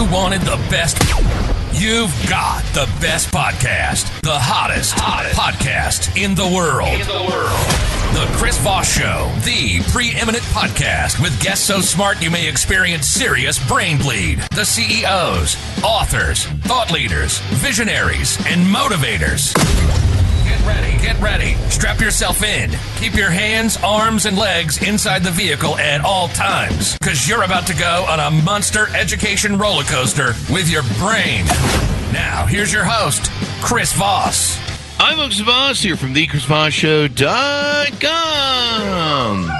you wanted the best, you've got the best podcast. The hottest podcast in the world. The Chris Voss Show, the preeminent podcast with guests so smart you may experience serious brain bleed. The CEOs, authors, thought leaders, visionaries, and motivators. Get ready. Strap yourself in. Keep your hands, arms, and legs inside the vehicle at all times, because you're about to go on a monster education roller coaster with your brain. Now, here's your host, Chris Voss. I'm folks, Voss here from thechrisvossshow.com.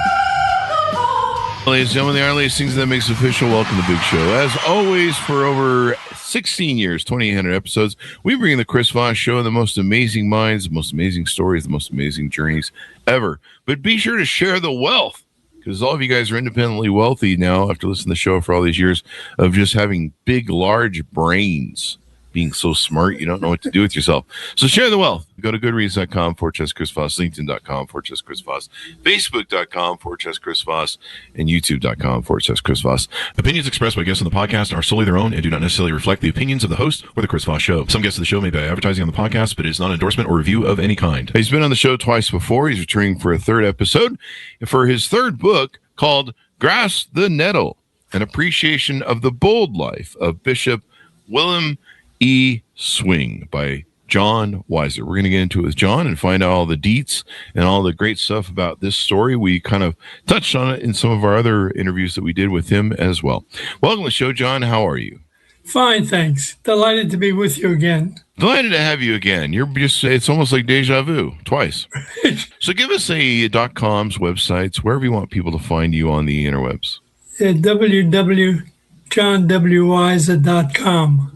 Ladies and gentlemen, the Arliest things that makes official. Welcome to the big show. As always, for over 16 years, 2,800 episodes, we bring the Chris Voss Show, the most amazing minds, the most amazing stories, the most amazing journeys ever. But be sure to share the wealth, because all of you guys are independently wealthy now after listening to the show for all these years of just having big, large brains. Being so smart, you don't know what to do with yourself. So share the wealth. Go to goodreads.com/Chris Voss, LinkedIn.com/Chris Voss, Facebook.com/Chris Voss, and YouTube.com/Chris Voss. Opinions expressed by guests on the podcast are solely their own and do not necessarily reflect the opinions of the host or the Chris Voss Show. Some guests of the show may be advertising on the podcast, but it is not an endorsement or review of any kind. He's been on the show twice before. He's returning for a third episode for his third book called Grasp the Nettle, An Appreciation of the Bold Life of Bishop Willim Swing by John Weiser. We're going to get into it with John and find out all the deets and all the great stuff about this story. We kind of touched on it in some of our other interviews that we did with him as well. Welcome to the show, John. How are you? Fine, thanks. Delighted to be with you again. Delighted to have you again. You're just, it's almost like deja vu, twice. So give us a .com's websites, wherever you want people to find you on the interwebs. At www.johnwweiser.com.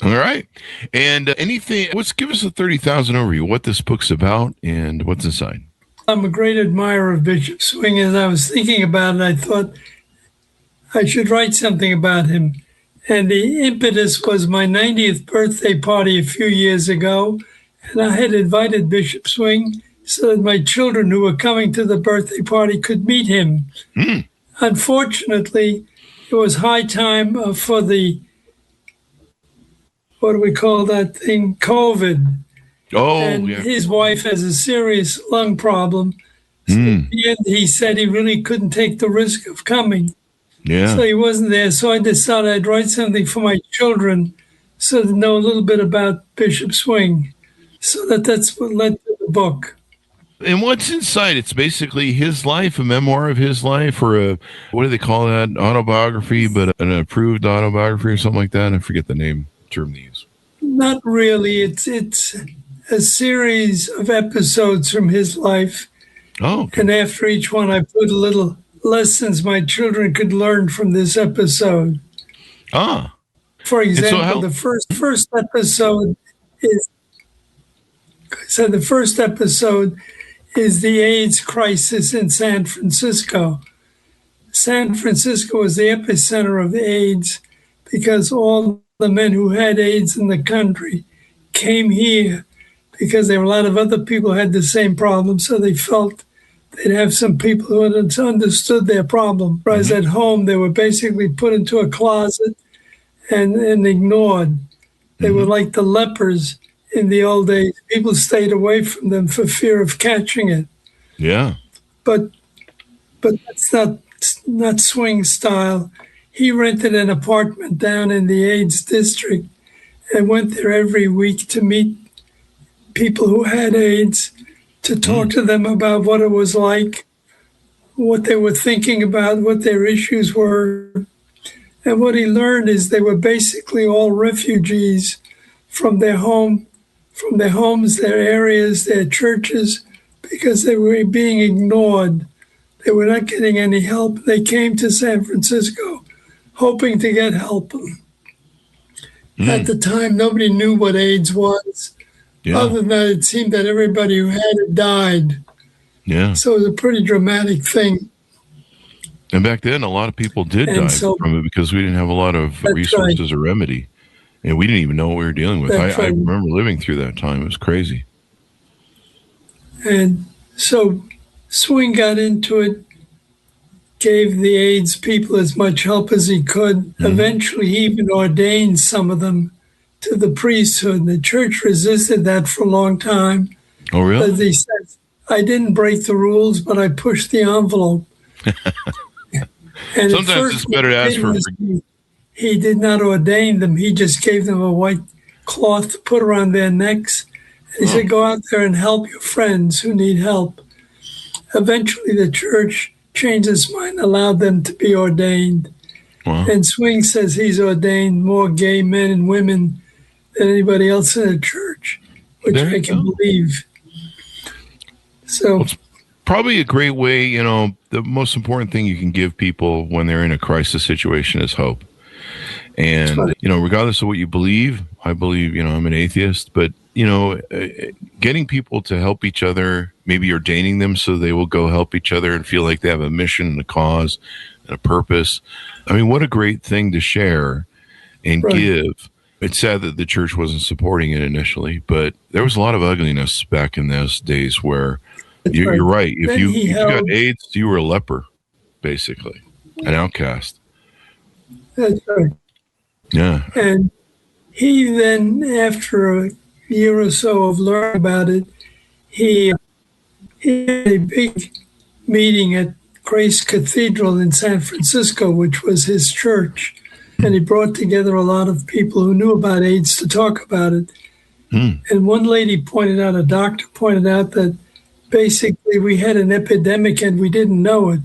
All right. And anything, give us a 30,000 overview, what this book's about and what's inside. I'm a great admirer of Bishop Swing. As I was thinking about it, I thought I should write something about him. And the impetus was my 90th birthday party a few years ago. And I had invited Bishop Swing so that my children who were coming to the birthday party could meet him. Unfortunately, it was high time for the what do we call that thing? COVID. Oh, and yeah. His wife has a serious lung problem. So at the end, he said he really couldn't take the risk of coming. Yeah. So he wasn't there. So I decided I'd write something for my children so to know a little bit about Bishop Swing. So that's what led to the book. And what's inside? It's basically his life, a memoir of his life, or a, what do they call that? Autobiography, but an approved autobiography or something like that. I forget the name. Term they use. Not really. It's a series of episodes from his life. Oh, okay. And after each one, I put little lessons my children could learn from this episode. Ah. For example, the first episode is the AIDS crisis in San Francisco. San Francisco was the epicenter of the AIDS because all the men who had AIDS in the country came here because there were a lot of other people who had the same problem. So they felt they'd have some people who understood their problem. Whereas at home, they were basically put into a closet and ignored. They were like the lepers in the old days. People stayed away from them for fear of catching it. Yeah. But that's not Swing style. He rented an apartment down in the AIDS district and went there every week to meet people who had AIDS, to talk to them about what it was like, what they were thinking about, what their issues were. And what he learned is they were basically all refugees from their homes, their areas, their churches, because they were being ignored. They were not getting any help. They came to San Francisco hoping to get help. At the time, nobody knew what AIDS was. Yeah. Other than that, it seemed that everybody who had it died. Yeah. So it was a pretty dramatic thing. And back then, a lot of people did die from it because we didn't have a lot of resources or remedy. And we didn't even know what we were dealing with. I remember living through that time. It was crazy. And so Swing got into it gave the AIDS people as much help as he could. Eventually, he even ordained some of them to the priesthood. The church resisted that for a long time. Oh, really? But he said, I didn't break the rules, but I pushed the envelope. And sometimes it's better to ask for he did not ordain them. He just gave them a white cloth to put around their necks. And he said, go out there and help your friends who need help. Eventually, the church changed its mind, allowed them to be ordained. Wow. And Swing says he's ordained more gay men and women than anybody else in the church, which I can believe. So it's probably a great way, the most important thing you can give people when they're in a crisis situation is hope. And, regardless of what you believe, I believe, I'm an atheist, but, getting people to help each other, maybe ordaining them so they will go help each other and feel like they have a mission and a cause and a purpose. I mean, what a great thing to share and give. It's sad that the church wasn't supporting it initially, but there was a lot of ugliness back in those days where you're right. If you got AIDS, you were a leper, basically, an outcast. That's right. Yeah. And he then, after a year or so of learning about it, he had a big meeting at Grace Cathedral in San Francisco, which was his church. And he brought together a lot of people who knew about AIDS to talk about it. And one lady a doctor pointed out that basically we had an epidemic and we didn't know it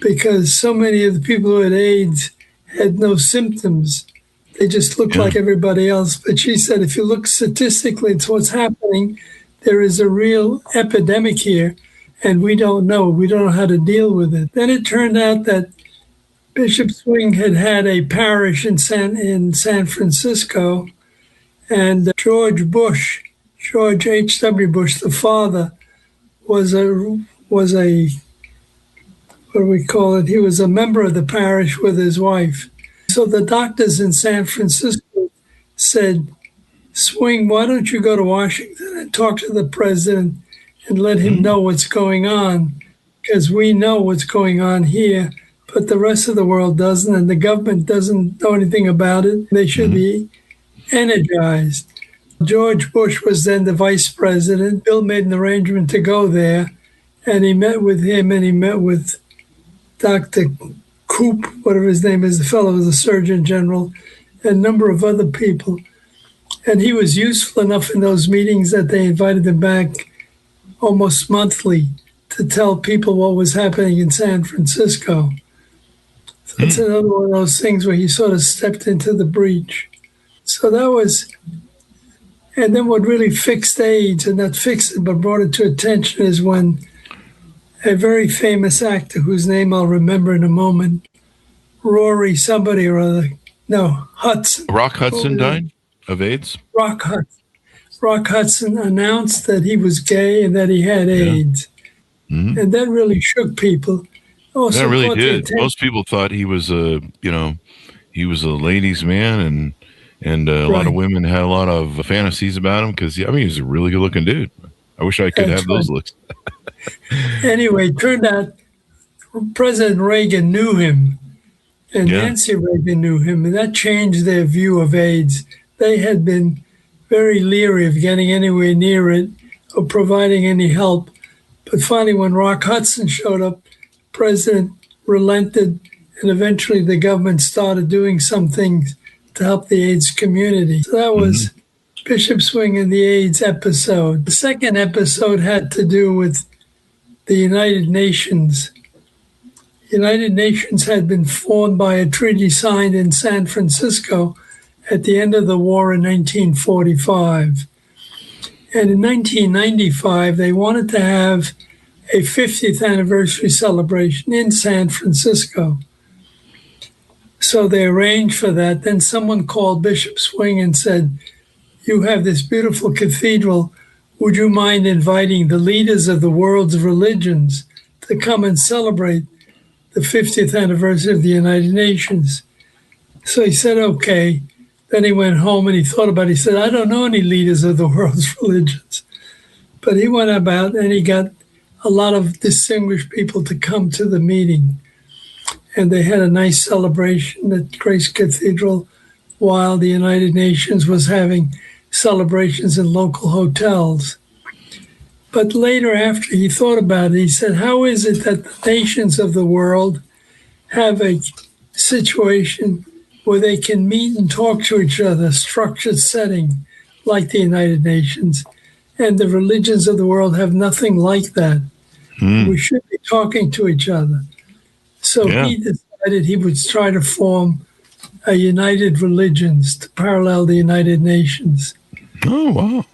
because so many of the people who had AIDS had no symptoms. They just looked like everybody else. But she said, if you look statistically at what's happening, there is a real epidemic here, and we don't know. We don't know how to deal with it. Then it turned out that Bishop Swing had a parish in San Francisco, and George H.W. Bush, the father, was a what do we call it? He was a member of the parish with his wife. So the doctors in San Francisco said, Swing, why don't you go to Washington and talk to the president and let him know what's going on? Because we know what's going on here, but the rest of the world doesn't, and the government doesn't know anything about it. They should be energized. George Bush was then the vice president. Bill made an arrangement to go there, and he met with him, and he met with Dr. Coop, whatever his name is, the fellow was the Surgeon General, and a number of other people. And he was useful enough in those meetings that they invited him back almost monthly to tell people what was happening in San Francisco. So it's another one of those things where he sort of stepped into the breach. So that was, and then what really fixed AIDS, and not fixed it, but brought it to attention, is when a very famous actor whose name I'll remember in a moment, Rory somebody or other, no, Hudson. Rock Hudson died of AIDS? Rock Hudson announced that he was gay and that he had AIDS. And that really shook people. Also that really did. Most people thought he was a ladies' man, and a lot of women had a lot of fantasies about him because, he was a really good-looking dude. I wish I could have those looks. Anyway, it turned out President Reagan knew him, and Nancy Reagan knew him, and that changed their view of AIDS. They had been very leery of getting anywhere near it or providing any help. But finally, when Rock Hudson showed up, the president relented, and eventually the government started doing some things to help the AIDS community. So that was Bishop Swing and the AIDS episode. The second episode had to do with the United Nations. The United Nations had been formed by a treaty signed in San Francisco at the end of the war in 1945. And in 1995, they wanted to have a 50th anniversary celebration in San Francisco. So they arranged for that. Then someone called Bishop Swing and said, you have this beautiful cathedral. Would you mind inviting the leaders of the world's religions to come and celebrate the 50th anniversary of the United Nations? So he said, okay. Then he went home and he thought about it. He said, I don't know any leaders of the world's religions. But he went about and he got a lot of distinguished people to come to the meeting. and they had a nice celebration at Grace Cathedral while the United Nations was having celebrations in local hotels. But later, after he thought about it, he said, how is it that the nations of the world have a situation where they can meet and talk to each other, a structured setting like the United Nations, and the religions of the world have nothing like that? We should be talking to each other. So he decided he would try to form a united religions to parallel the United Nations. Oh, wow.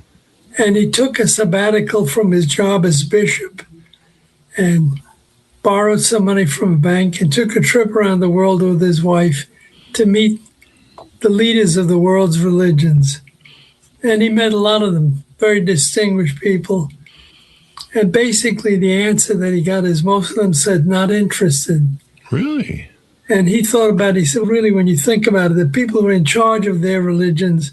And he took a sabbatical from his job as bishop and borrowed some money from a bank and took a trip around the world with his wife to meet the leaders of the world's religions. And he met a lot of them, very distinguished people. And basically the answer that he got is most of them said not interested. Really? And he thought about it. He said, really, when you think about it, the people who are in charge of their religions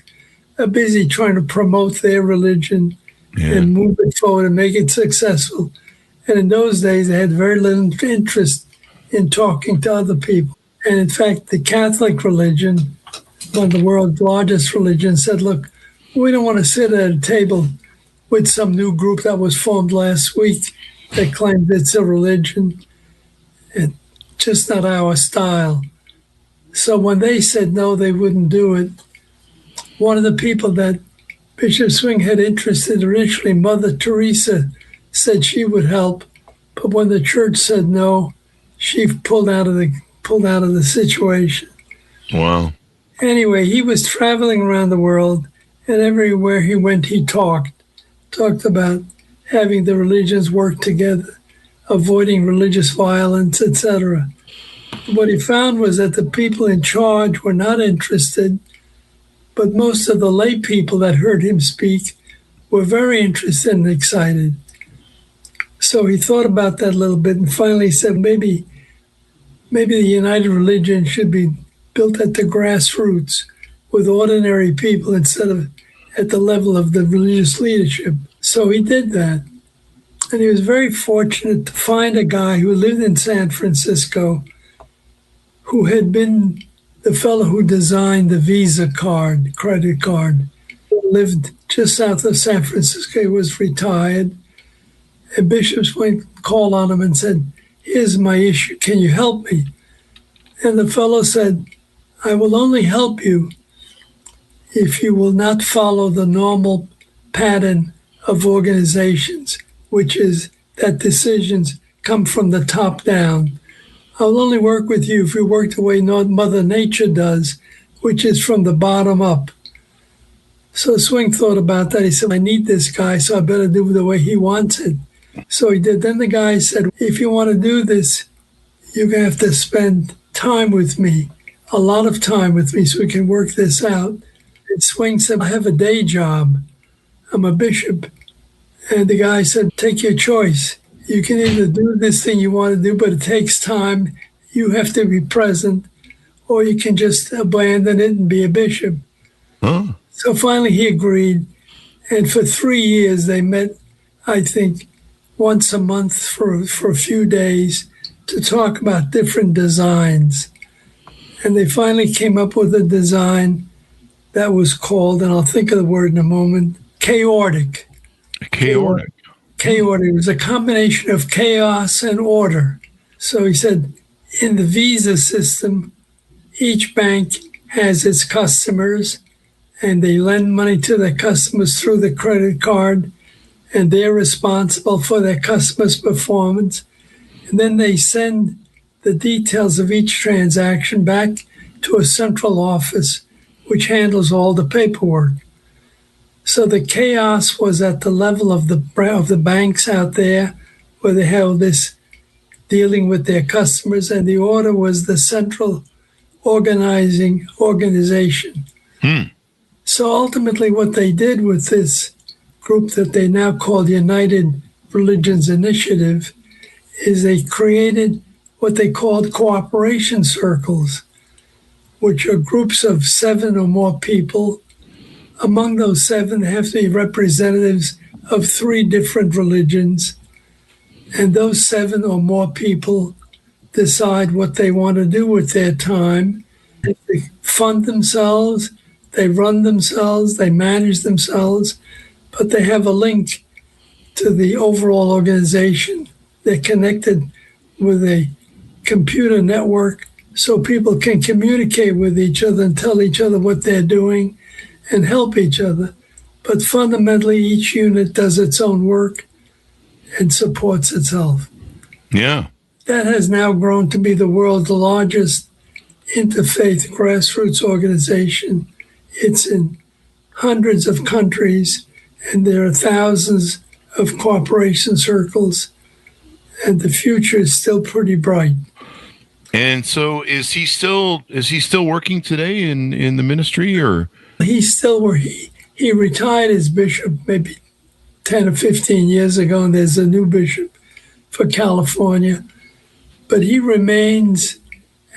are busy trying to promote their religion and move it forward and make it successful. And in those days, they had very little interest in talking to other people. And in fact, the Catholic religion, one of the world's largest religions, said, look, we don't want to sit at a table with some new group that was formed last week that claims it's a religion. It's just not our style. So when they said no, they wouldn't do it. One of the people that Bishop Swing had interested initially, Mother Teresa, said she would help, but when the church said no, she pulled out of the situation. Wow. Anyway, he was traveling around the world, and everywhere he went, he talked about having the religions work together, avoiding religious violence, etc. What he found was that the people in charge were not interested, but most of the lay people that heard him speak were very interested and excited. So he thought about that a little bit and finally said, maybe the United Religion should be built at the grassroots with ordinary people instead of at the level of the religious leadership. So he did that. And he was very fortunate to find a guy who lived in San Francisco who had been the fellow who designed the Visa card, credit card. He lived just south of San Francisco. He was retired. And Bishop Swing called on him and said, here's my issue. Can you help me? And the fellow said, I will only help you if you will not follow the normal pattern of organizations, which is that decisions come from the top down. I'll only work with you if you work the way Mother Nature does, which is from the bottom up. So Swing thought about that. He said, I need this guy, so I better do it the way he wants it. So he did. Then the guy said, if you want to do this, you're going to have to spend time with me, a lot of time with me, so we can work this out. And Swing said, I have a day job. I'm a bishop. And the guy said, take your choice. You can either do this thing you want to do, but it takes time. You have to be present, or you can just abandon it and be a bishop. Huh? So finally he agreed. And for 3 years, they met, I think, once a month for a few days to talk about different designs. And they finally came up with a design that was called, and I'll think of the word in a moment, chaotic. Chaotic. Chaotic. It was a combination of chaos and order. So he said, in the Visa system, each bank has its customers, and they lend money to their customers through the credit card, and they're responsible for their customers' performance. And then they send the details of each transaction back to a central office, which handles all the paperwork. So the chaos was at the level of the banks out there, where they held this dealing with their customers, and the order was the central organization. So ultimately what they did with this group that they now call the United Religions Initiative is they created what they called cooperation circles, which are groups of 7 or more people. Among those 7, there have to be representatives of 3 different religions. And those 7 or more people decide what they want to do with their time. They fund themselves, they run themselves, they manage themselves, but they have a link to the overall organization. They're connected with a computer network so people can communicate with each other and tell each other what they're doing and help each other. But fundamentally, each unit does its own work and supports itself. Yeah. That has now grown to be the world's largest interfaith grassroots organization. It's in hundreds of countries, and there are thousands of cooperation circles, and the future is still pretty bright. And so is he still working today in the ministry, or? He's still where he retired as bishop maybe 10 or 15 years ago, and there's a new bishop for California. But he remains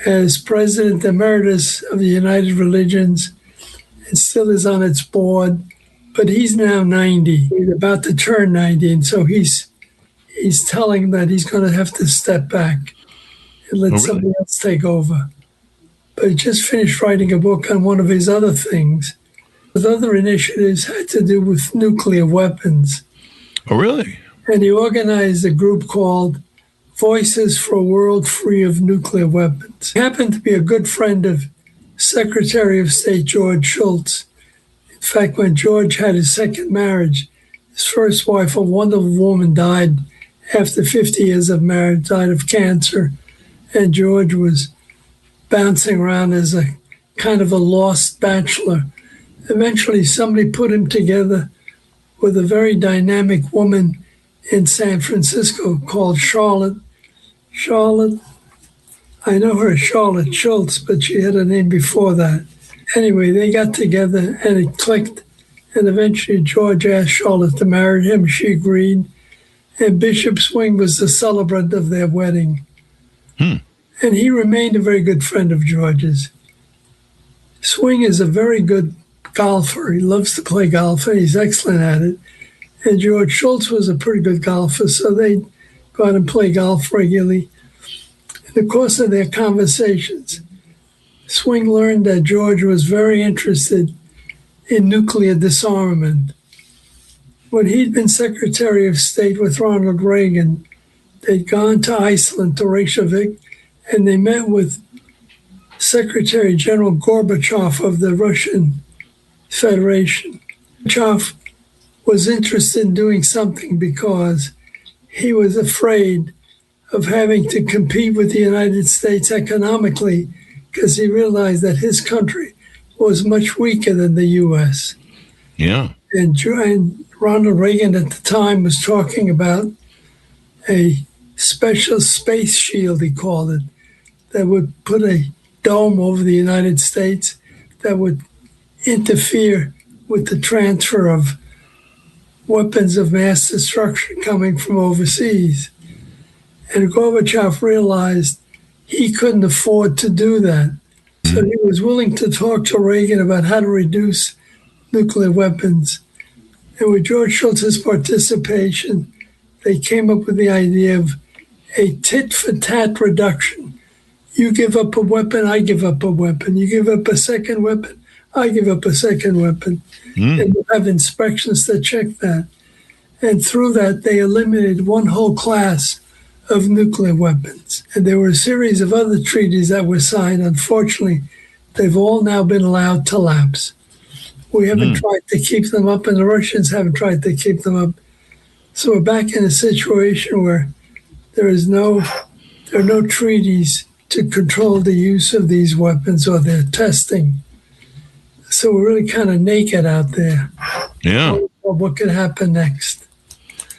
as president emeritus of the United Religions and still is on its board. But he's now 90. He's about to turn 90, and so he's telling that he's going to have to step back and let somebody else take over. But he just finished writing a book on one of his other things. His other initiatives had to do with nuclear weapons. Oh, really? And he organized a group called Voices for a World Free of Nuclear Weapons. He happened to be a good friend of Secretary of State George Shultz. In fact, when George had his second marriage, his first wife, a wonderful woman, died after 50 years of marriage, died of cancer. And George was bouncing around as a kind of a lost bachelor. Eventually, somebody put him together with a very dynamic woman in San Francisco called Charlotte. I know her as Charlotte Schultz, but she had a name before that. Anyway, they got together and it clicked. And eventually George asked Charlotte to marry him. She agreed. And Bishop Swing was the celebrant of their wedding. And he remained a very good friend of George's. Swing is a very good golfer. He loves to play golf, and he's excellent at it. And George Shultz was a pretty good golfer, so they'd go out and play golf regularly. In the course of their conversations, Swing learned that George was very interested in nuclear disarmament. When he'd been Secretary of State with Ronald Reagan, they'd gone to Iceland, to Reykjavik, and they met with Secretary General Gorbachev of the Russian Federation. Gorbachev was interested in doing something because he was afraid of having to compete with the United States economically, because he realized that his country was much weaker than the U.S. Yeah. And Ronald Reagan at the time was talking about a special space shield, he called it, that would put a dome over the United States that would interfere with the transfer of weapons of mass destruction coming from overseas. And Gorbachev realized he couldn't afford to do that. So he was willing to talk to Reagan about how to reduce nuclear weapons. And with George Shultz's participation, they came up with the idea of a tit-for-tat reduction. You give up a weapon, I give up a weapon. You give up a second weapon, I give up a second weapon. And you have inspections that check that. And through that, they eliminated one whole class of nuclear weapons. And there were a series of other treaties that were signed. Unfortunately, they've all now been allowed to lapse. We haven't tried to keep them up, and the Russians haven't tried to keep them up. So we're back in a situation where there are no treaties to control the use of these weapons or their testing. So we're really kind of naked out there. Yeah. What could happen next?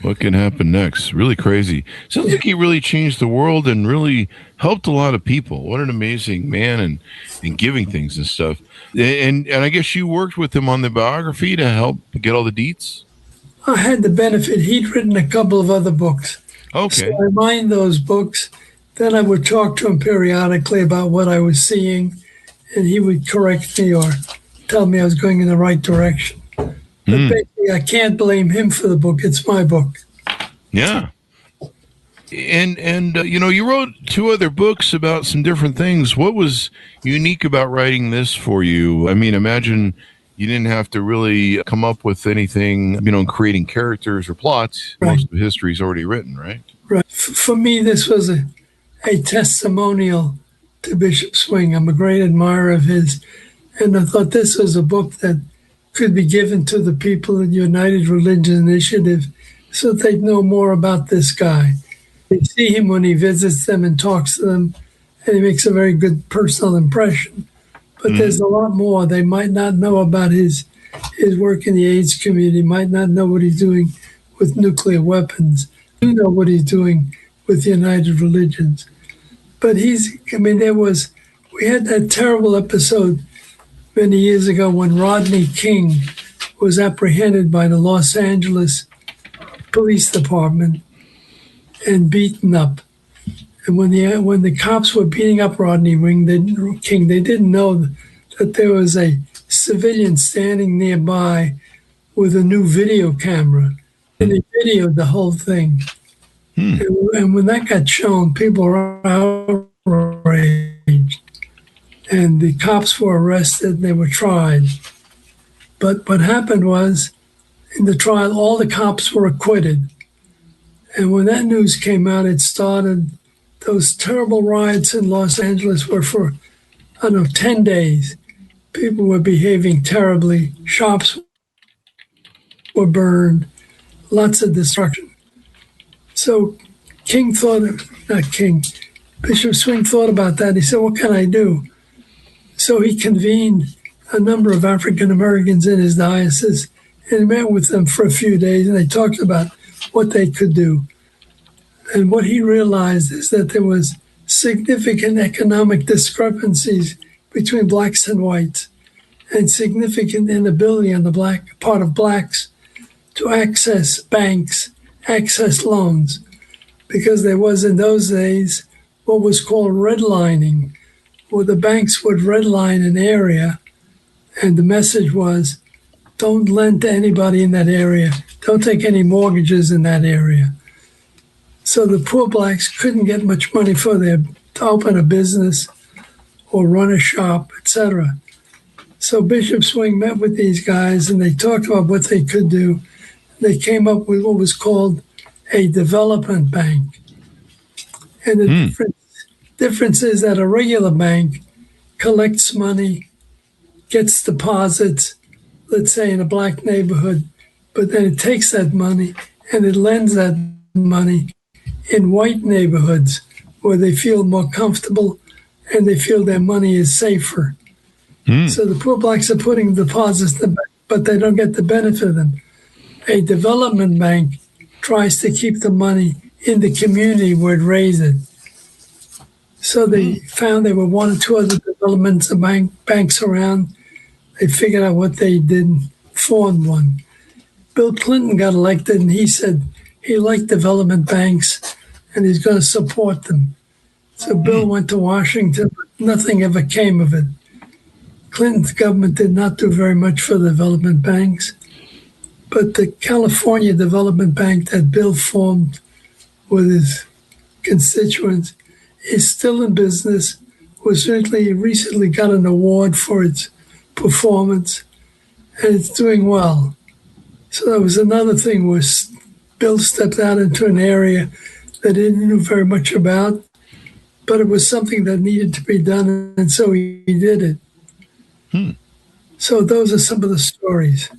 What can happen next? Really crazy. Sounds like he really changed the world and really helped a lot of people. What an amazing man, and giving things and stuff. And I guess you worked with him on the biography to help get all the deets? I had the benefit. He'd written a couple of other books. Okay. So I mined those books. Then I would talk to him periodically about what I was seeing, and he would correct me or tell me I was going in the right direction. But basically, I can't blame him for the book. It's my book. Yeah. And you wrote 2 other books about some different things. What was unique about writing this for you? I mean, imagine you didn't have to really come up with anything, creating characters or plots. Right. Most of history is already written, right? Right. For me, this was a testimonial to Bishop Swing. I'm a great admirer of his, and I thought this was a book that could be given to the people in United Religion Initiative so that they'd know more about this guy. They see him when he visits them and talks to them, and he makes a very good personal impression. But there's a lot more. They might not know about his work in the AIDS community, might not know what he's doing with nuclear weapons, do know what he's doing with United Religions. But we had that terrible episode many years ago when Rodney King was apprehended by the Los Angeles Police Department and beaten up. And when the cops were beating up Rodney King, they didn't know that there was a civilian standing nearby with a new video camera, and they videoed the whole thing. And when that got shown, people were outraged, and the cops were arrested and they were tried. But what happened was, in the trial, all the cops were acquitted. And when that news came out, it started those terrible riots in Los Angeles were for, 10 days. People were behaving terribly. Shops were burned. Lots of destruction. So Bishop Swing thought about that. He said, what can I do? So he convened a number of African Americans in his diocese and he met with them for a few days, and they talked about what they could do. And what he realized is that there was significant economic discrepancies between blacks and whites, and significant inability on the part of blacks to access banks, access loans, because there was in those days what was called redlining, where the banks would redline an area, and the message was, don't lend to anybody in that area, don't take any mortgages in that area. So the poor blacks couldn't get much money to open a business or run a shop, etc. So Bishop Swing met with these guys and they talked about what they could do. They came up with what was called a development bank. And the difference is that a regular bank collects money, gets deposits, let's say in a black neighborhood, but then it takes that money and it lends that money in white neighborhoods where they feel more comfortable and they feel their money is safer. So the poor blacks are putting deposits in the bank, but they don't get the benefit of them. A development bank tries to keep the money in the community where it raised it. So they found there were 1 or 2 other developments of banks around. They figured out what they did and formed one. Bill Clinton got elected and he said he liked development banks and he's going to support them. So Bill went to Washington, but nothing ever came of it. Clinton's government did not do very much for the development banks, but the California Development Bank that Bill formed with his constituents is still in business, was recently got an award for its performance, and it's doing well. So that was another thing where Bill stepped out into an area that he didn't know very much about, but it was something that needed to be done, and so he did it. So those are some of the stories.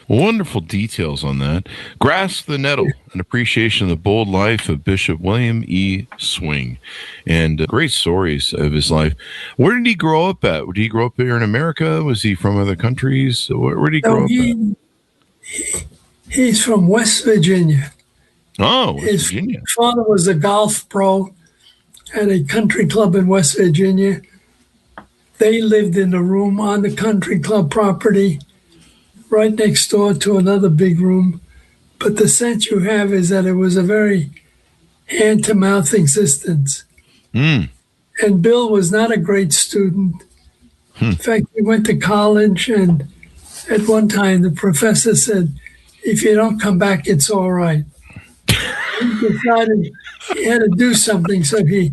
Wonderful details on that. Grasp the Nettle, an appreciation of the bold life of Bishop William E. Swing, and great stories of his life. Where did he grow up at? Did he grow up here in America? Was he from other countries? Where did he grow up at? He's from West Virginia. Oh, West Virginia. His father was a golf pro at a country club in West Virginia. They lived in a room on the country club property right next door to another big room. But the sense you have is that it was a very hand-to-mouth existence. And Bill was not a great student. In fact, he went to college, and at one time the professor said, if you don't come back, it's all right. he decided he had to do something, so he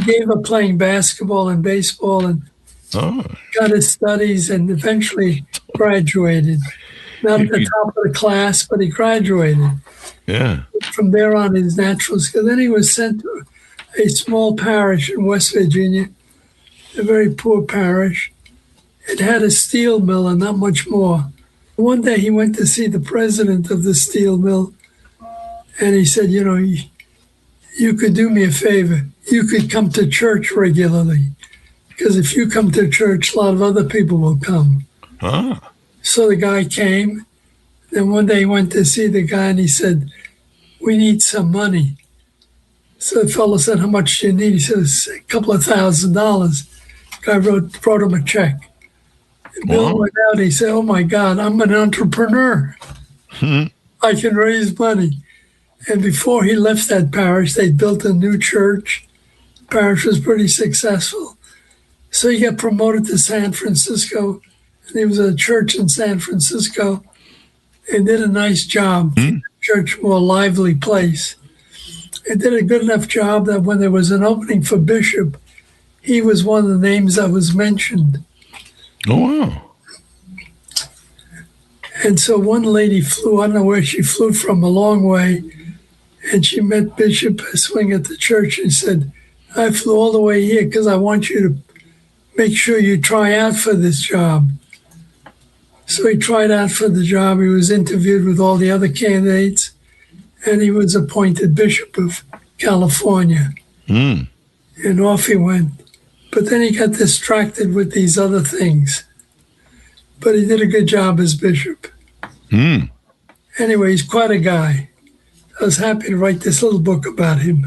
gave up playing basketball and baseball and got his studies and eventually graduated. Not at the top of the class, but he graduated. Yeah. From there on, his natural skill. Then he was sent to a small parish in West Virginia, a very poor parish. It had a steel mill and not much more. One day he went to see the president of the steel mill, and he said, you know, you could do me a favor. You could come to church regularly, because if you come to church, a lot of other people will come. So the guy came. Then one day he went to see the guy, and he said, we need some money. So the fellow said, how much do you need? He says, a couple of $1,000. The guy brought him a check. The bill went out. He said, oh, my God, I'm an entrepreneur. I can raise money. And before he left that parish, they built a new church. The parish was pretty successful. So he got promoted to San Francisco. And he was at a church in San Francisco and did a nice job. The church more lively place. And did a good enough job that when there was an opening for bishop, he was one of the names that was mentioned. Oh, wow. And so one lady flew, I don't know where she flew from, a long way, and she met Bishop Swing at the church and said, I flew all the way here because I want you to make sure you try out for this job. So he tried out for the job. He was interviewed with all the other candidates, and he was appointed Bishop of California. And off he went. But then he got distracted with these other things. But he did a good job as bishop. Anyway, he's quite a guy. I was happy to write this little book about him.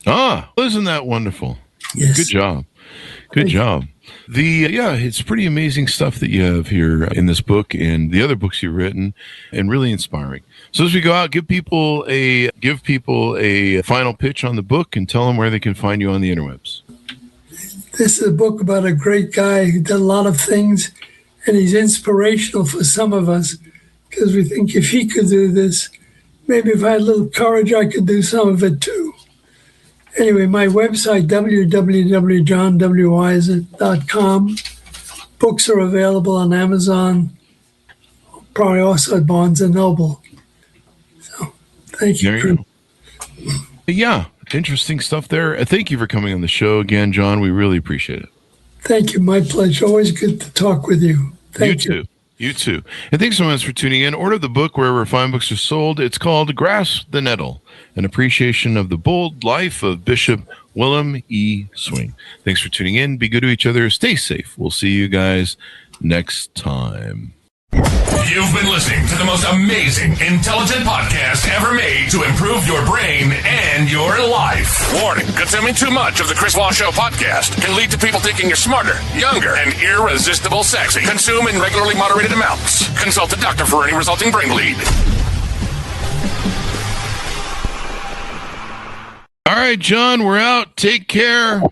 Isn't that wonderful? Yes. Good job. Good job. It's pretty amazing stuff that you have here in this book and the other books you've written, and really inspiring. So as we go out, give people a final pitch on the book and tell them where they can find you on the interwebs. This is a book about a great guy who did a lot of things, and he's inspirational for some of us because we think if he could do this, maybe if I had a little courage, I could do some of it too. Anyway, my website, www.johnweiser.com. Books are available on Amazon, probably also at Barnes & Noble. So, thank you. There you go. Yeah, interesting stuff there. Thank you for coming on the show again, John. We really appreciate it. Thank you. My pleasure. Always good to talk with you. Thank you. You too. And thanks so much for tuning in. Order the book wherever fine books are sold. It's called Grasp the Nettle, an appreciation of the bold life of Bishop Willim E. Swing. Thanks for tuning in. Be good to each other. Stay safe. We'll see you guys next time. You've been listening to the most amazing, intelligent podcast ever made to improve your brain and your life. Warning, consuming too much of the Chris Voss Show podcast can lead to people thinking you're smarter, younger, and irresistible sexy. Consume in regularly moderated amounts. Consult a doctor for any resulting brain bleed. All right, John, we're out. Take care.